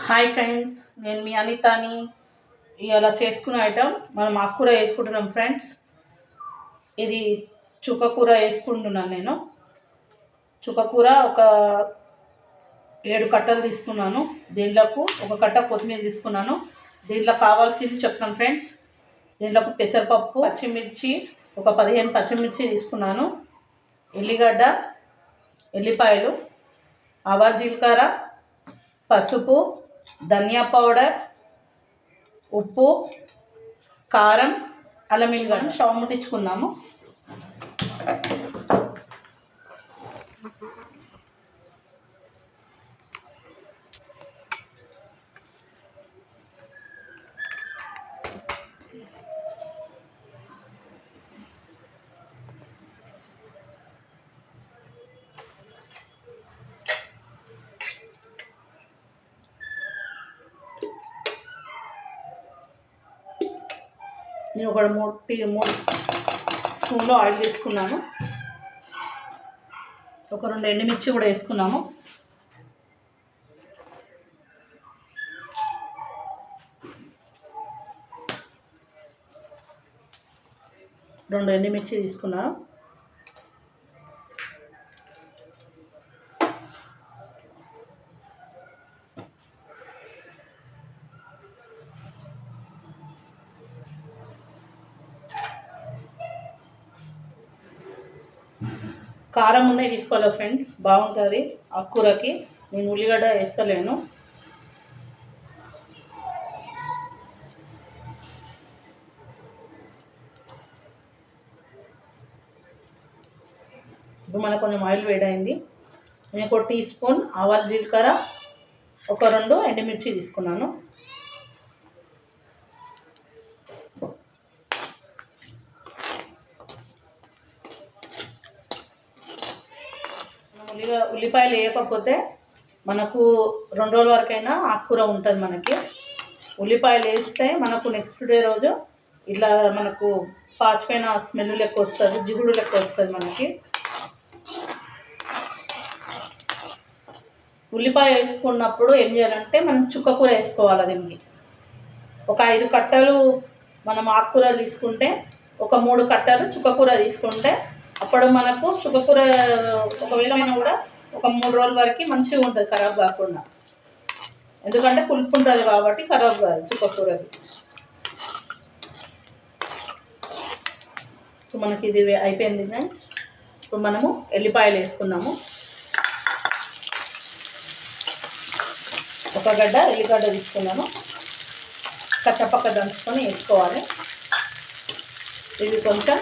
Hi friends, నేను మీ అనితాని. ఇలా చేసుకునే ఐటమ్ మనం ఆకుకూర వేసుకుంటున్నాం ఫ్రెండ్స్. ఇది చుక్కకూర వేసుకుంటున్నాను నేను. చుక్కకూర ఒక 7 కట్టలు తీసుకున్నాను. దీంట్లోకి ఒక కట్ట కొత్తిమీర తీసుకున్నాను. దీంట్లో కావాల్సింది చెప్తాను ఫ్రెండ్స్. దీంట్లోకి పెసరపప్పు, పచ్చిమిర్చి, ఒక 15 పచ్చిమిర్చి తీసుకున్నాను, ఎల్లిగడ్డ, ఎల్లిపాయలు, ఆవాలు, జీలకర్ర, పసుపు, ధనియా పౌడర్, ఉప్పు, కారం, అల్లం వెల్లిగడ్డ. స్టవ్ ముట్టించుకుందాము. నేను ఒక 3 స్పూన్లు ఆయిల్ తీసుకున్నాను. ఒక 2 ఎండుమిర్చి కూడా వేసుకున్నాము. రెండు ఎండుమిర్చి తీసుకున్నాను. కారం ఉన్నాయి తీసుకోవాలి ఫ్రెండ్స్, బాగుంటుంది ఆకుకూరకి. నేను ఉల్లిగడ్డ వేస్తలేను. ఇప్పుడు మనకు కొంచెం ఆయిల్ వేడైంది. నేను ఒక టీ స్పూన్ ఆవాలు, జీలకర్ర, ఒక 2 ఎండుమిర్చి తీసుకున్నాను. ఉల్లిపాయలు వేయకపోతే మనకు 2 రోజుల వరకైనా ఆకుకూర ఉంటుంది మనకి. ఉల్లిపాయలు వేస్తే మనకు నెక్స్ట్ డే రోజు ఇట్లా మనకు పాచిపోయిన స్మెల్ లెక్క వస్తుంది, జిగుడు లెక్క వస్తుంది మనకి. ఉల్లిపాయ వేసుకున్నప్పుడు ఏం చేయాలంటే మనం చుక్కకూర వేసుకోవాలి. దీనికి ఒక 5 కట్టలు మనం ఆకుకూర తీసుకుంటే, ఒక 3 కట్టలు చుక్కకూర తీసుకుంటే అప్పుడు మనకు చుక్కకూర ఒకవేళ మనం కూడా ఒక 3 రోజుల వరకు మంచిగా ఉంటుంది, ఖరాబ్ కాకుండా. ఎందుకంటే పులుపు ఉంటుంది కాబట్టి ఖరాబ్ కాదు చుక్కకూరది. ఇప్పుడు మనకి ఇది అయిపోయింది ఫ్రెండ్స్. ఇప్పుడు మనము ఎల్లిపాయలు వేసుకుందాము. ఒక గడ్డ ఎల్లిగడ్డ తీసుకున్నాను, కచ్చపక్క దంచుకొని వేసుకోవాలి. ఇది కొంచెం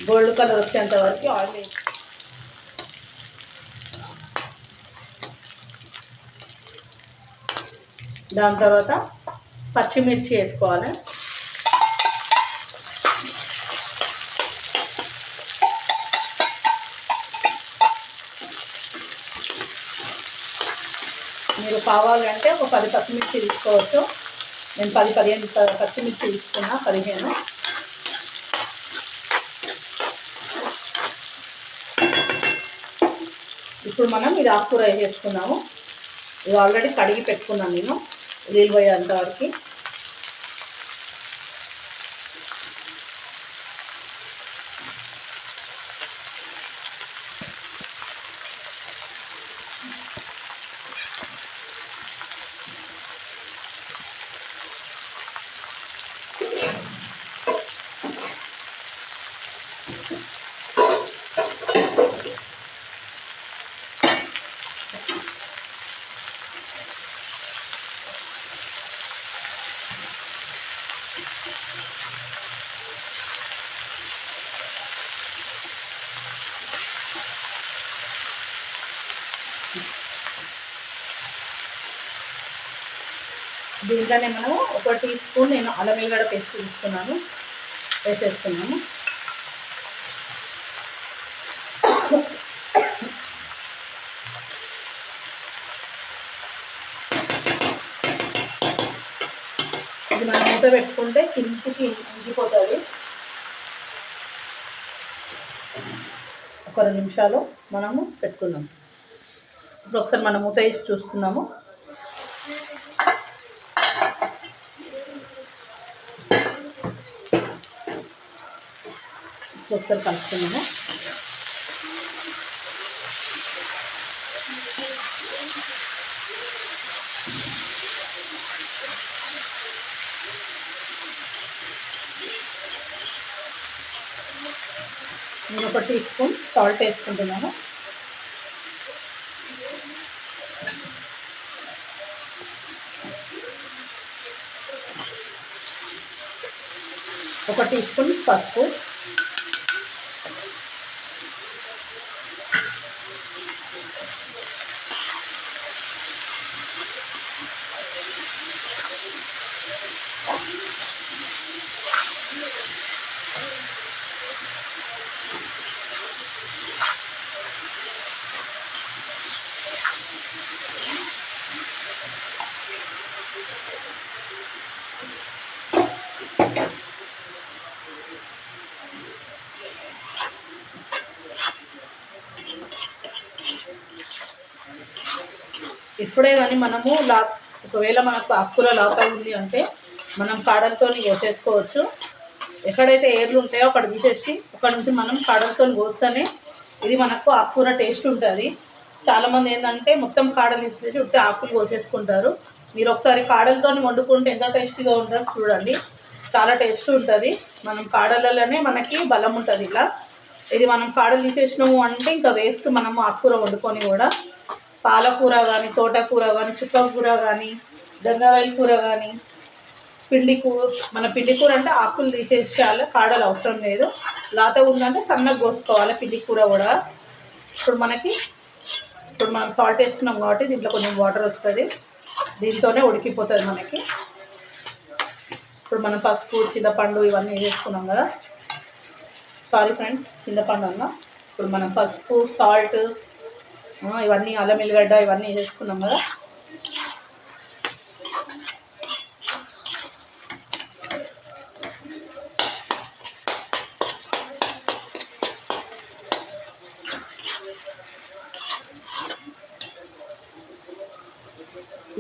గోల్డ్ కలర్ వచ్చేంత వరకు ఆయిల్ వేసి దాని తర్వాత పచ్చిమిర్చి వేసుకోవాలి. మీరు కావాలంటే ఒక 10 పచ్చిమిర్చి తీసుకోవచ్చు. నేను 10-15 పచ్చిమిర్చి తీసుకున్నా, 15. ఇప్పుడు మనం ఇది ఆకుకూర వేసేసుకున్నాము. ఇది ఆల్రెడీ కడిగి పెట్టుకున్నాను నేను నీళ్ళు పోయేంత వరకు. దీంట్లోనే మనము ఒక టీ స్పూన్ నేను అల్లం వెల్లిగడ్డ పేస్ట్ తీసుకున్నాను, వేసేస్తున్నాము. ఇది మనం మూత పెట్టుకుంటే కిందికి ఇంకిపోతుంది. ఒక 2 నిమిషాలు మనము పెట్టుకుందాం. ఇప్పుడు ఒకసారి మనం మూత వేసి చూసుకుందాము. ఒకసారి కలుపుతున్నాము. నేను 1 టీ స్పూన్ సాల్ట్ వేసుకుంటున్నాను. ఒక టీ స్పూన్ పసుపు, ఇప్పుడే కానీ మనము ఒకవేళ మనకు ఆకుకూర లోపల ఉంది అంటే మనం కాడలతో కోసేసుకోవచ్చు. ఎక్కడైతే ఏర్లు ఉంటాయో అక్కడ తీసేసి అక్కడ నుంచి మనం కాడలతో కోస్తేనే ఇది మనకు ఆకుకూర టేస్ట్ ఉంటుంది. చాలామంది ఏంటంటే మొత్తం కాడలు తీసేసి ఉట్టి ఆకులు కోసేసుకుంటారు. మీరు ఒకసారి కాడలతో వండుకుంటే ఎంత టేస్టీగా ఉంటుందో చూడండి. చాలా టేస్ట్ ఉంటుంది. మనం కాడలలోనే మనకి బలం ఉంటుంది. ఇది మనం కాడలు తీసేసినాము అంటే ఇంకా వేస్ట్ మనము ఆకుకూర వండుకొని కూడా పాలకూర కానీ, తోటకూర కానీ, చుక్కకూర కానీ, గంగావాయిల కూర కానీ, పిండి కూర అంటే ఆకులు తీసేసేయాలి, కాడలు అవసరం లేదు. లాత ఉందంటే సన్నగా కోసుకోవాలి పిండి కూర కూడా. ఇప్పుడు మనం సాల్ట్ వేసుకున్నాం కాబట్టి దీంట్లో కొంచెం వాటర్ వస్తుంది. దీంతోనే ఉడికిపోతుంది మనకి. ఇప్పుడు మనం పసుపు, చింతపండు ఇవన్నీ వేసుకున్నాం కదా. సారీ ఫ్రెండ్స్, చింతపండు అన్న. ఇప్పుడు మనం పసుపు, సాల్ట్ ఇవన్నీ, అల్లం ఎల్లిగడ్డ ఇవన్నీ వేసుకున్నాం కదా.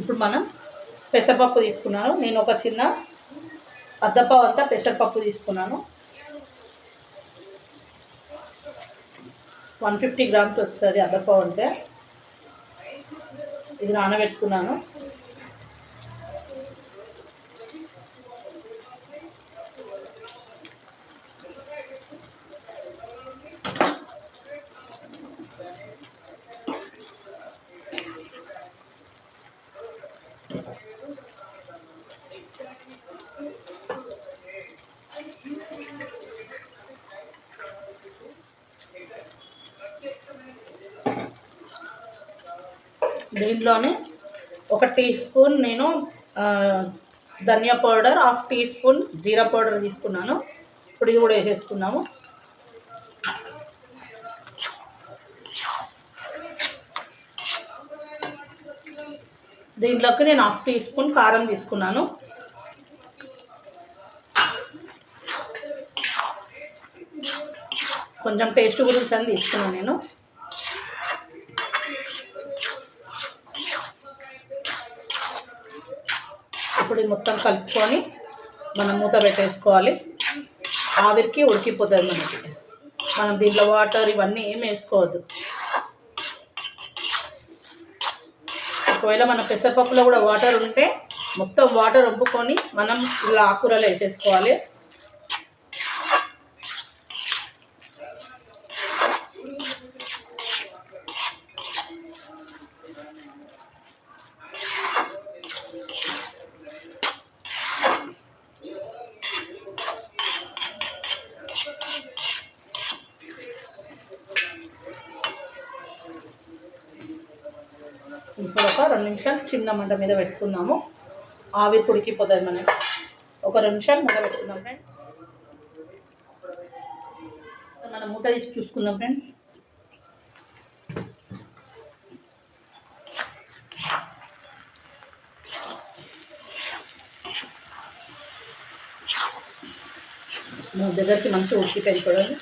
ఇప్పుడు మనం పెసరపప్పు తీసుకున్నాను. నేను ఒక చిన్న అద్దపావు అంతా పెసరపప్పు తీసుకున్నాను. 150 గ్రామ్స్ వస్తుంది అద్దపావు అంటే. ఇది నానబెట్టుకున్నాను. దీంట్లోనే 1 టీ స్పూన్ నేను ధనియా పౌడర్, 1/2 టీ స్పూన్ జీరా పౌడర్ తీసుకున్నాను. ఇప్పుడు ఇది కూడా వేసేసుకున్నాము. దీంట్లోకి నేను 1/2 టీ స్పూన్ కారం తీసుకున్నాను. కొంచెం టేస్ట్ గురించి అని తీసుకున్నాను నేను. ఇప్పుడు మొత్తం కలుపుకొని మనం మూత పెట్టేసుకోవాలి. ఆవిరికి ఉడికిపోతుంది మనకి. మనం దీంట్లో వాటర్ ఇవన్నీ ఏమి వేసుకోవద్దు. ఒకవేళ మన పెసరపప్పులో కూడా వాటర్ ఉంటే మొత్తం వాటర్ వంపుకొని మనం ఇలా ఆకుకూరలో వేసేసుకోవాలి. ఇప్పుడు ఒక 2 నిమిషాలు చిన్న మంట మీద పెట్టుకుందాము. ఆవిరి ఉడికిపోతుంది మనకి. ఒక 2 నిమిషాలు మూత పెట్టుకుందాం ఫ్రెండ్స్. మనం మూత తీసి చూసుకుందాం ఫ్రెండ్స్. మన దగ్గరికి మంచిగా ఉడికిపోయింది చూడండి.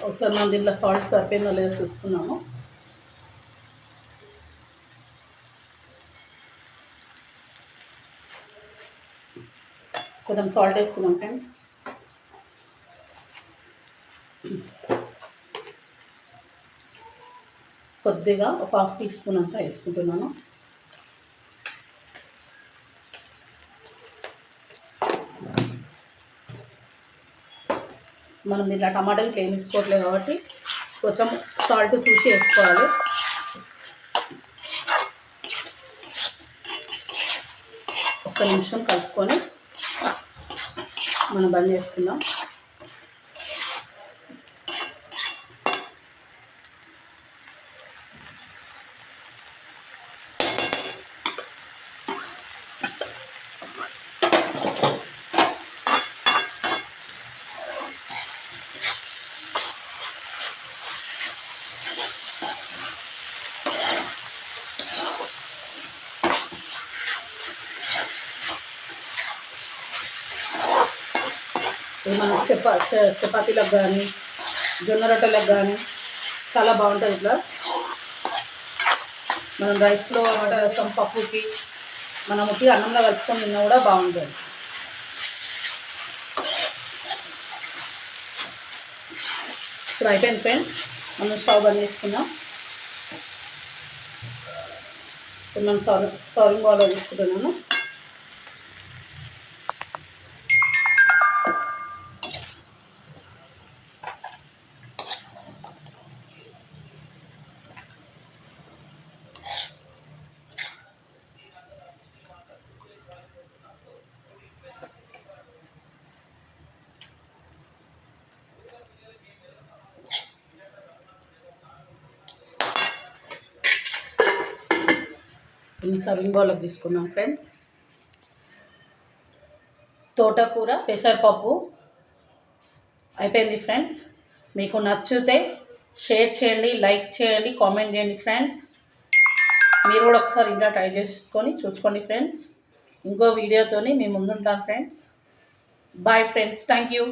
ఒకసారి మనం దీంట్లో సాల్ట్ సరిపోయిందో లేదో చూసుకున్నాము. కొంచెం సాల్ట్ వేసుకుందాం ఫ్రెండ్స్. కొద్దిగా ఒక హాఫ్ టీ స్పూన్ అంతా వేసుకుంటున్నాను. మనం ఇలా టమాటాలు ఏం వేసుకోవట్లేదు కాబట్టి కొంచెం సాల్ట్ చూసి వేసుకోవాలి. ఒక్క నిమిషం కలుపుకొని మనం బంద్ చేసుకుందాం. మనం చపాతీలకు కానీ జొన్న రొట్టెలకు కానీ చాలా బాగుంటుంది. ఇట్లా మనం రైస్లో రసం పప్పుకి మనం ఉట్టి అన్నంలో కలుపుకొని తిన్నా కూడా బాగుంటుంది. ఇప్పుడు అయిపోయింది ఫ్రెండ్స్, మనం స్టవ్ బంద్ చేసుకున్నాం. ఇప్పుడు మనం సర్వింగ్ బౌల్లో తీసుకుంటున్నాను. ఇన్ని సర్వింగ్ బౌల్లోకి తీసుకున్నాం ఫ్రెండ్స్. తోటకూర పెసరపప్పు అయిపోయింది ఫ్రెండ్స్. మీకు నచ్చితే షేర్ చేయండి, లైక్ చేయండి, కామెంట్ చేయండి ఫ్రెండ్స్. మీరు కూడా ఒకసారి ఇలా ట్రై చేసుకొని చూసుకోండి ఫ్రెండ్స్. ఇంకో వీడియోతోని మీ ముందుంటాను friends. Bye friends, thank you.